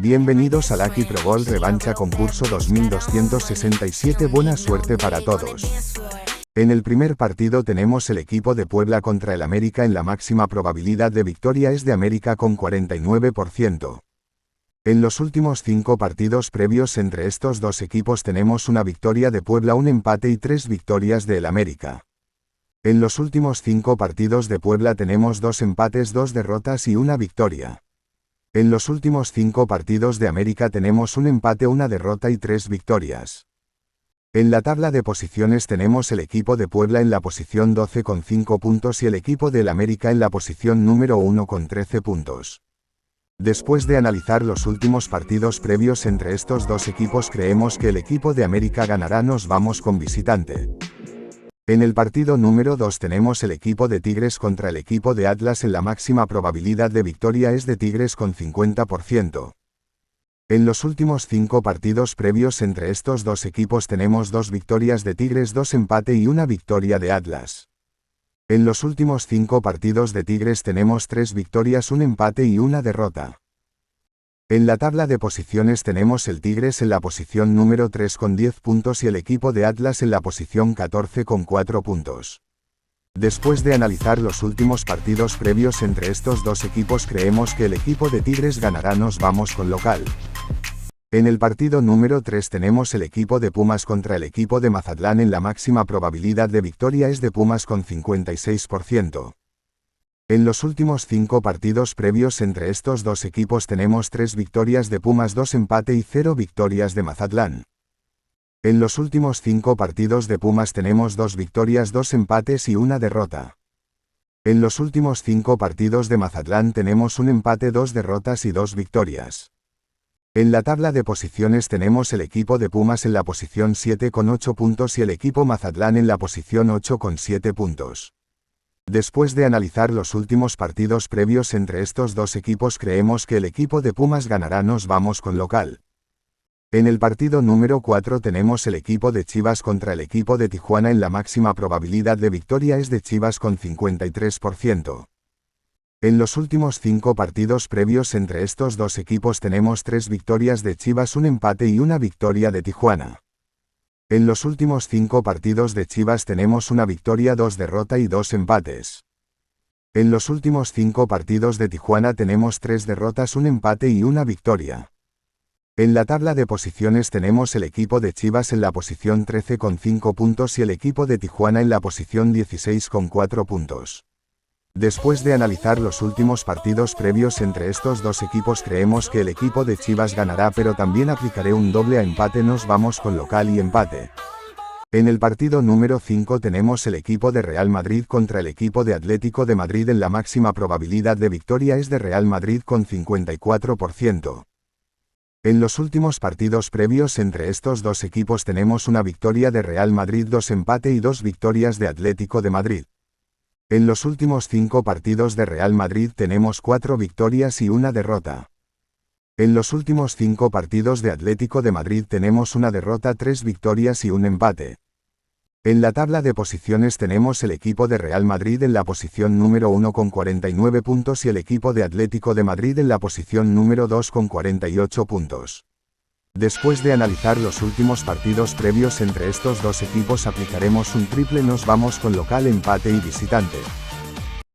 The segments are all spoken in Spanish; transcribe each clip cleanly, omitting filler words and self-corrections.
Bienvenidos a Lucky Pro Bowl Revancha Concurso 2267. Buena suerte para todos. En el primer partido tenemos el equipo de Puebla contra el América. En la máxima probabilidad de victoria es de América con 49%. En los últimos 5 partidos previos entre estos dos equipos tenemos una victoria de Puebla, un empate y 3 victorias del América. En los últimos 5 partidos de Puebla tenemos 2 empates, 2 derrotas y una victoria. En los últimos 5 partidos de América tenemos un empate, una derrota y 3 victorias. En la tabla de posiciones tenemos el equipo de Puebla en la posición 12 con 5 puntos y el equipo del América en la posición número 1 con 13 puntos. Después de analizar los últimos partidos previos entre estos dos equipos, creemos que el equipo de América ganará. Nos vamos con visitante. En el partido número 2 tenemos el equipo de Tigres contra el equipo de Atlas. En la máxima probabilidad de victoria es de Tigres con 50%. En los últimos 5 partidos previos entre estos dos equipos tenemos 2 victorias de Tigres, 2 empate y una victoria de Atlas. En los últimos 5 partidos de Tigres tenemos 3 victorias, un empate y una derrota. En la tabla de posiciones tenemos el Tigres en la posición número 3 con 10 puntos y el equipo de Atlas en la posición 14 con 4 puntos. Después de analizar los últimos partidos previos entre estos dos equipos, creemos que el equipo de Tigres ganará. Nos vamos con local. En el partido número 3 tenemos el equipo de Pumas contra el equipo de Mazatlán. En la máxima probabilidad de victoria es de Pumas con 56%. En los últimos 5 partidos previos entre estos dos equipos tenemos 3 victorias de Pumas, 2 empate y 0 victorias de Mazatlán. En los últimos 5 partidos de Pumas tenemos 2 victorias, 2 empates y una derrota. En los últimos 5 partidos de Mazatlán tenemos un empate, 2 derrotas y 2 victorias. En la tabla de posiciones tenemos el equipo de Pumas en la posición 7 con 8 puntos y el equipo Mazatlán en la posición 8 con 7 puntos. Después de analizar los últimos partidos previos entre estos dos equipos, creemos que el equipo de Pumas ganará. Nos vamos con local. En el partido número 4 tenemos el equipo de Chivas contra el equipo de Tijuana. En la máxima probabilidad de victoria es de Chivas con 53%. En los últimos 5 partidos previos entre estos dos equipos tenemos 3 victorias de Chivas, un empate y una victoria de Tijuana. En los últimos 5 partidos de Chivas tenemos una victoria, 2 derrotas y 2 empates. En los últimos 5 partidos de Tijuana tenemos 3 derrotas, un empate y una victoria. En la tabla de posiciones tenemos el equipo de Chivas en la posición 13 con 5 puntos y el equipo de Tijuana en la posición 16 con 4 puntos. Después de analizar los últimos partidos previos entre estos dos equipos, creemos que el equipo de Chivas ganará, pero también aplicaré un doble a empate. Nos vamos con local y empate. En el partido número 5 tenemos el equipo de Real Madrid contra el equipo de Atlético de Madrid. En la máxima probabilidad de victoria es de Real Madrid con 54%. En los últimos partidos previos entre estos dos equipos tenemos una victoria de Real Madrid, 2 empate y 2 victorias de Atlético de Madrid. En los últimos 5 partidos de Real Madrid tenemos 4 victorias y una derrota. En los últimos 5 partidos de Atlético de Madrid tenemos una derrota, 3 victorias y un empate. En la tabla de posiciones tenemos el equipo de Real Madrid en la posición número 1 con 49 puntos y el equipo de Atlético de Madrid en la posición número 2 con 48 puntos. Después de analizar los últimos partidos previos entre estos dos equipos, aplicaremos un triple. Nos vamos con local, empate y visitante.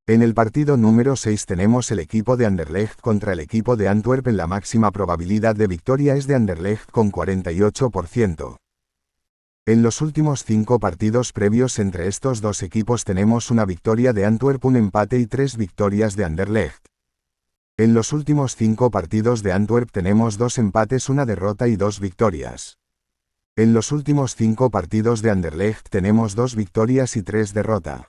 En el partido número 6 tenemos el equipo de Anderlecht contra el equipo de Antwerp. En la máxima probabilidad de victoria es de Anderlecht con 48%. En los últimos 5 partidos previos entre estos dos equipos tenemos una victoria de Antwerp, un empate y 3 victorias de Anderlecht. En los últimos 5 partidos de Antwerp tenemos 2 empates, una derrota y 2 victorias. En los últimos 5 partidos de Anderlecht tenemos 2 victorias y 3 derrotas.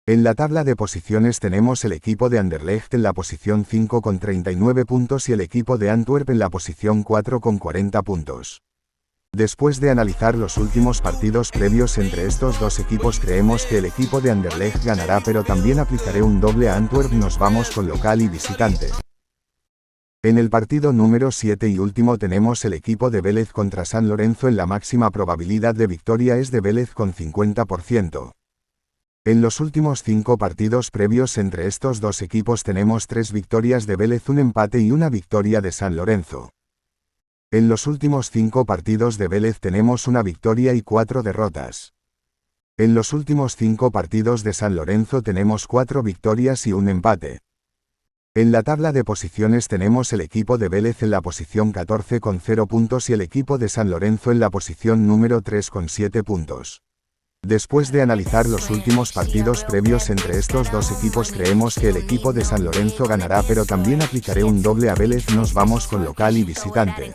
En la tabla de posiciones tenemos el equipo de Anderlecht en la posición 5 con 39 puntos y el equipo de Antwerp en la posición 4 con 40 puntos. Después de analizar los últimos partidos previos entre estos dos equipos, creemos que el equipo de Anderlecht ganará, pero también aplicaré un doble a Antwerp. Nos vamos con local y visitante. En el partido número 7 y último tenemos el equipo de Vélez contra San Lorenzo. En la máxima probabilidad de victoria es de Vélez con 50%. En los últimos 5 partidos previos entre estos dos equipos tenemos 3 victorias de Vélez, un empate y una victoria de San Lorenzo. En los últimos 5 partidos de Vélez tenemos una victoria y 4 derrotas. En los últimos 5 partidos de San Lorenzo tenemos 4 victorias y un empate. En la tabla de posiciones tenemos el equipo de Vélez en la posición 14 con 0 puntos y el equipo de San Lorenzo en la posición número 3 con 7 puntos. Después de analizar los últimos partidos previos entre estos dos equipos, creemos que el equipo de San Lorenzo ganará, pero también aplicaré un doble a Vélez. Nos vamos con local y visitante.